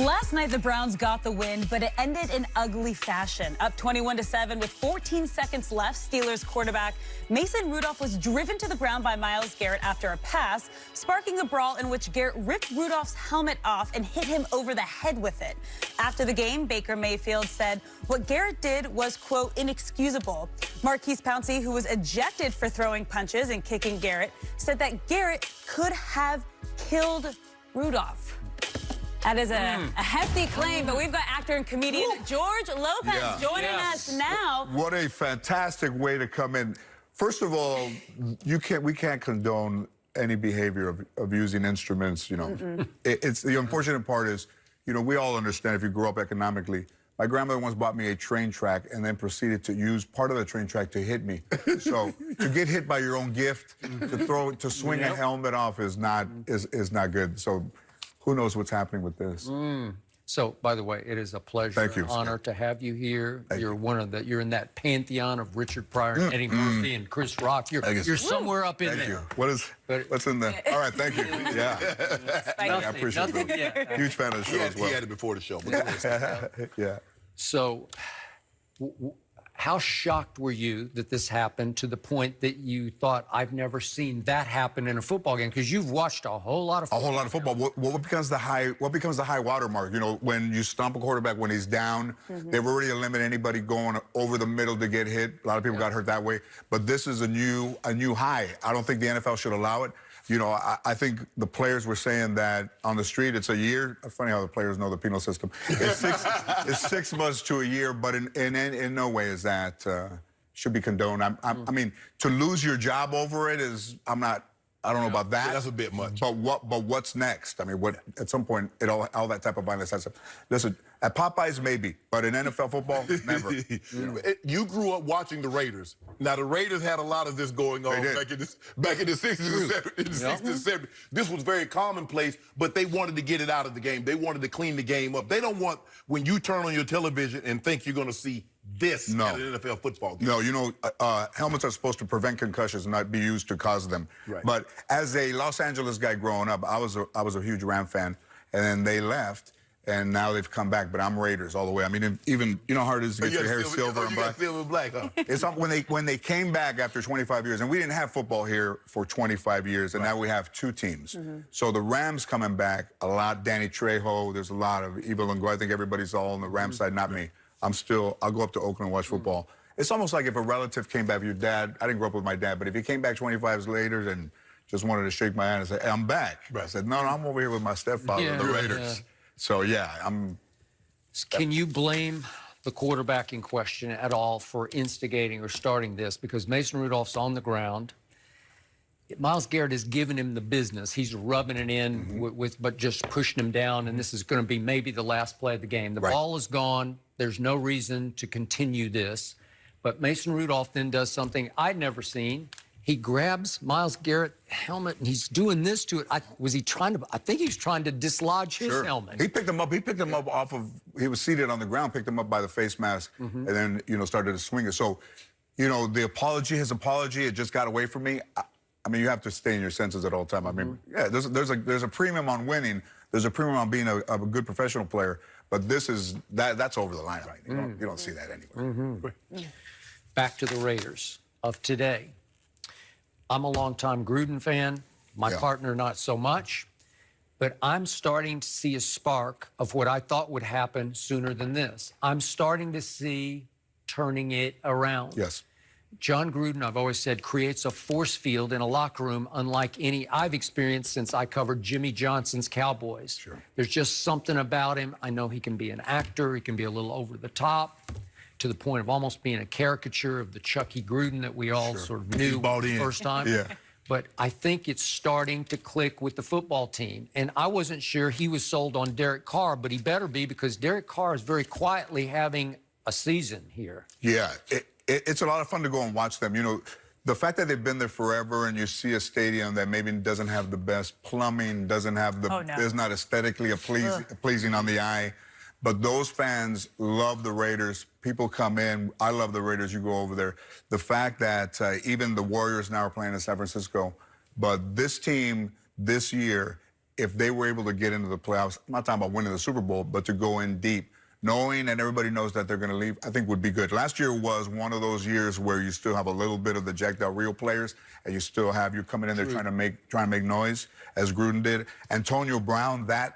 Last night, the Browns got the win, but it ended in ugly fashion. Up 21-7 with 14 seconds left, Steelers quarterback Mason Rudolph was driven to the ground by Myles Garrett after a pass, sparking a brawl in which Garrett ripped Rudolph's helmet off and hit him over the head with it. After the game, Baker Mayfield said what Garrett did was, quote, inexcusable. Marquise Pouncey, who was ejected for throwing punches and kicking Garrett, said that Garrett could have killed Rudolph. That is a hefty claim, but we've got actor and comedian George Lopez joining us now. What a fantastic way to come in. First of all, we can't condone any behavior of using instruments. You know, it's the unfortunate part is, you know, we all understand if you grow up economically. My grandmother once bought me a train track and then proceeded to use part of the train track to hit me. So to get hit by your own gift, to swing a helmet off is not good. So who knows what's happening with this? So, by the way, it is a pleasure and honor to have you here. You're in that pantheon of Richard Pryor, and Eddie Murphy, and Chris Rock. You're somewhere up in there. Thank you. What's in there? All right, thank you. Yeah. I appreciate it. Huge fan of the show as well. He had it before the show. Yeah. So, how shocked were you that this happened to the point that you thought, I've never seen that happen in a football game? Because you've watched a whole lot of football. A whole lot of football. What becomes the high water mark? You know, when you stomp a quarterback when he's down, they've already eliminated anybody going over the middle to get hit. A lot of people got hurt that way. But this is a new high. I don't think the NFL should allow it. You know, I think the players were saying that on the street it's a year. It's funny how the players know the penal system. It's 6 months to a year, but in no way is that should be condoned. I mean, to lose your job over it is I don't know about that. Yeah, that's a bit much. But what's next? I mean, at some point all that type of violence has to. Listen, at Popeyes maybe, but in NFL football, never. You grew up watching the Raiders. Now the Raiders had a lot of this going on back in the 60s and 70s. This was very commonplace, but they wanted to get it out of the game. They wanted to clean the game up. They don't want when you turn on your television and think you're going to see this at an NFL football game. No, you know, helmets are supposed to prevent concussions and not be used to cause them. Right. But as a Los Angeles guy growing up, I was a huge Ram fan, and then they left, and now they've come back. But I'm Raiders all the way. I mean, even you know how hard it is to get your hair silver and black. Silver and black, huh? It's when they came back after 25 years, and we didn't have football here for 25 years, and now we have two teams. So the Rams coming back a lot. Danny Trejo, there's a lot of Eva Longoria. I think everybody's all on the Rams side, not me. I'll go up to Oakland and watch football. It's almost like if a relative came back, your dad, I didn't grow up with my dad, but if he came back 25 years later and just wanted to shake my hand and say, hey, I'm back. I said, no, I'm over here with my stepfather, the Raiders. So, yeah, Can you blame the quarterback in question at all for instigating or starting this? Because Mason Rudolph's on the ground. Myles Garrett has given him the business. He's rubbing it in but just pushing him down, and this is going to be maybe the last play of the game. The ball is gone. There's no reason to continue this. But Mason Rudolph then does something I'd never seen. He grabs Myles Garrett's helmet, and he's doing this to it. I think he was trying to dislodge his helmet. He picked him up. He picked him up off of, he was seated on the ground, picked him up by the face mask, and then, you know, started to swing it. So, you know, his apology, it just got away from me. I mean, you have to stay in your senses at all time. I mean, yeah, there's a premium on winning. There's a premium on being a good professional player. But that's over the line, right? You don't see that anywhere. Back to the Raiders of today. I'm a longtime Gruden fan. My partner, not so much. But I'm starting to see a spark of what I thought would happen sooner than this. I'm starting to see turning it around. Yes. John Gruden, I've always said, creates a force field in a locker room unlike any I've experienced since I covered Jimmy Johnson's Cowboys. There's just something about him. I know he can be an actor. He can be a little over the top to the point of almost being a caricature of the Chucky Gruden that we all sort of knew the first time. But I think it's starting to click with the football team. And I wasn't sure he was sold on Derek Carr, but he better be because Derek Carr is very quietly having a season here. Yeah. It's a lot of fun to go and watch them. You know, the fact that they've been there forever and you see a stadium that maybe doesn't have the best plumbing, doesn't have is not aesthetically pleasing on the eye. But those fans love the Raiders. People come in. I love the Raiders. You go over there. The fact that even the Warriors now are playing in San Francisco. But this team this year if they were able to get into the playoffs, I'm not talking about winning the Super Bowl, but to go in deep, knowing and everybody knows that they're going to leave, I think would be good. Last year was one of those years where you still have a little bit of the jacked out real players, and you still have you coming in there trying to make noise, as Gruden did. Antonio Brown, that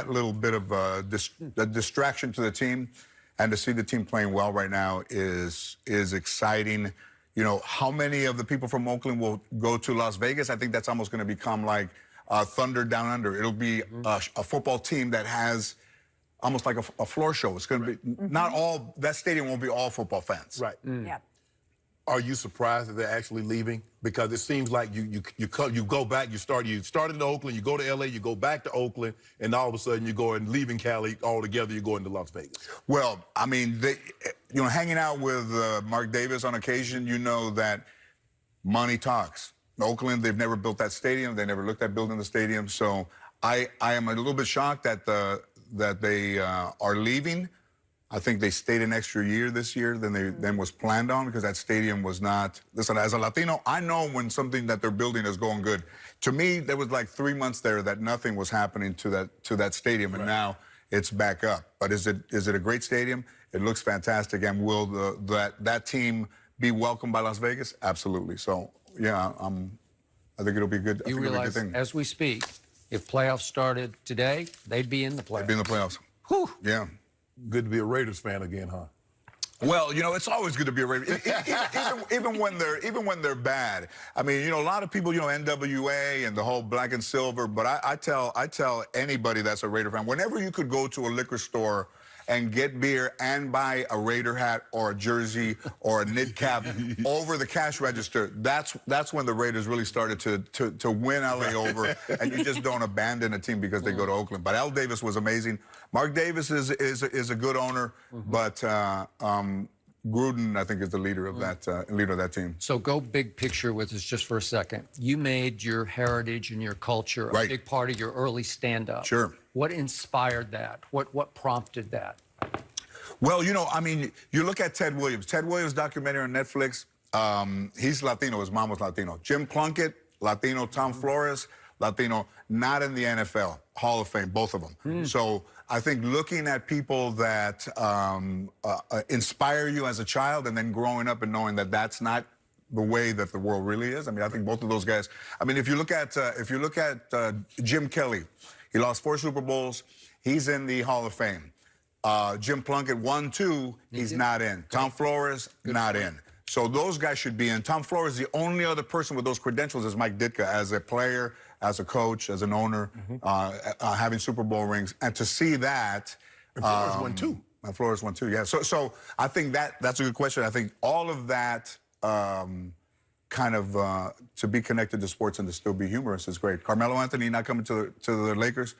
little bit of a distraction to the team, and to see the team playing well right now is exciting. You know, how many of the people from Oakland will go to Las Vegas? I think that's almost going to become like Thunder Down Under. It'll be a football team that has almost like a floor show. It's going to be not all, that stadium won't be all football fans. Right. Yeah. Are you surprised that they're actually leaving? Because it seems like you go back, you started in Oakland, you go to LA, you go back to Oakland, and all of a sudden you go and leaving Cali altogether, you go into Las Vegas. Well, I mean, hanging out with Mark Davis on occasion, you know that money talks. In Oakland, they've never built that stadium. They never looked at building the stadium. So I am a little bit shocked that they are leaving. I think they stayed an extra year this year than was planned on, because that stadium was not. Listen, as a Latino, I know when something that they're building is going good. To me, there was like 3 months there that nothing was happening to that stadium, and now it's back up. But is it a great stadium? It looks fantastic, and will that team be welcomed by Las Vegas? Absolutely. So yeah, I think it'll be good. You realize, as we speak, if playoffs started today, they'd be in the playoffs. They'd be in the playoffs. Whew. Yeah. Good to be a Raiders fan again, huh? Well, you know, it's always good to be a Raider, even when they're bad. I mean, you know, a lot of people, you know, NWA and the whole black and silver. But I tell anybody that's a Raider fan, whenever you could go to a liquor store and get beer and buy a Raider hat or a jersey or a knit cap over the cash register, that's when the Raiders really started to win LA over, and you just don't abandon a team because they go to Oakland. But Al Davis was amazing. Mark Davis is a good owner, but Gruden, I think, is the leader of that team. So go big picture with us just for a second. You made your heritage and your culture a big part of your early stand-up. Sure. What inspired that? What prompted that? Well, you know, I mean, you look at Ted Williams. Ted Williams' documentary on Netflix, he's Latino. His mom was Latino. Jim Plunkett, Latino. Tom Flores, Latino. Not in the NFL. Hall of Fame, both of them. So I think looking at people that inspire you as a child, and then growing up and knowing that that's not the way that the world really is. I mean, I think both of those guys. I mean, if you look at Jim Kelly, he lost 4 Super Bowls. He's in the Hall of Fame. Jim Plunkett won 2. He's not in. Tom Flores, not in. So those guys should be in. Tom Flores, the only other person with those credentials is Mike Ditka, as a player, as a coach, as an owner, having Super Bowl rings. And to see that... And Flores won 2. And Flores won 2, yeah. So I think that's a good question. I think all of that kind of to be connected to sports and to still be humorous is great. Carmelo Anthony not coming to the Lakers,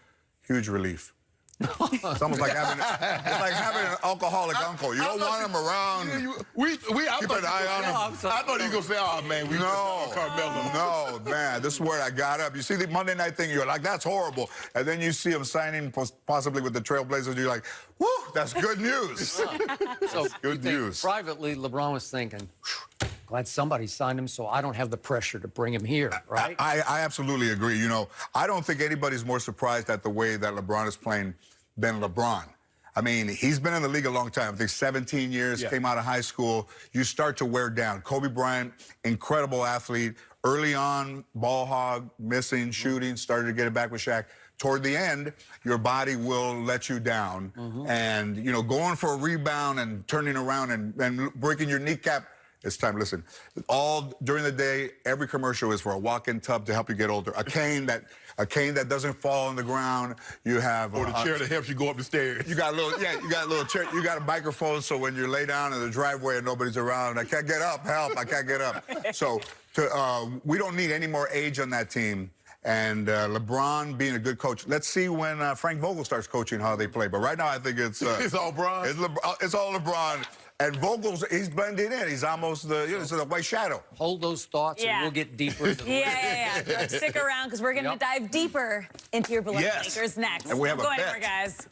huge relief. It's almost like having an alcoholic uncle. You don't want him around. Keep an eye on him. I thought you were going to say, oh, man, we Carmelo. No, man, this is where I got up. You see the Monday night thing, you're like, that's horrible. And then you see him signing possibly with the Trailblazers, you're like, whoo, that's good news. So good news. Privately, LeBron was thinking, glad somebody signed him so I don't have the pressure to bring him here, right? I absolutely agree. You know, I don't think anybody's more surprised at the way that LeBron is playing than LeBron. I mean, he's been in the league a long time. I think 17 years, came out of high school. You start to wear down. Kobe Bryant, incredible athlete. Early on, ball hog, missing, shooting, started to get it back with Shaq. Toward the end, your body will let you down. And, you know, going for a rebound and turning around and breaking your kneecap, it's time. Listen, all during the day, every commercial is for a walk-in tub to help you get older. A cane that doesn't fall on the ground. You have or the chair that helps you go up the stairs. You got a little, you got a little chair. You got a microphone, so when you lay down in the driveway and nobody's around, I can't get up. Help! I can't get up. So we don't need any more age on that team. And LeBron being a good coach. Let's see when Frank Vogel starts coaching how they play. But right now, I think it's all Bron. It's all LeBron. And Vogel's, he's blended in. He's almost the white shadow. Hold those thoughts, and we'll get deeper into the Yeah. Stick around, because we're going to dive deeper into your beloved Lakers next. And we have Go anywhere, guys.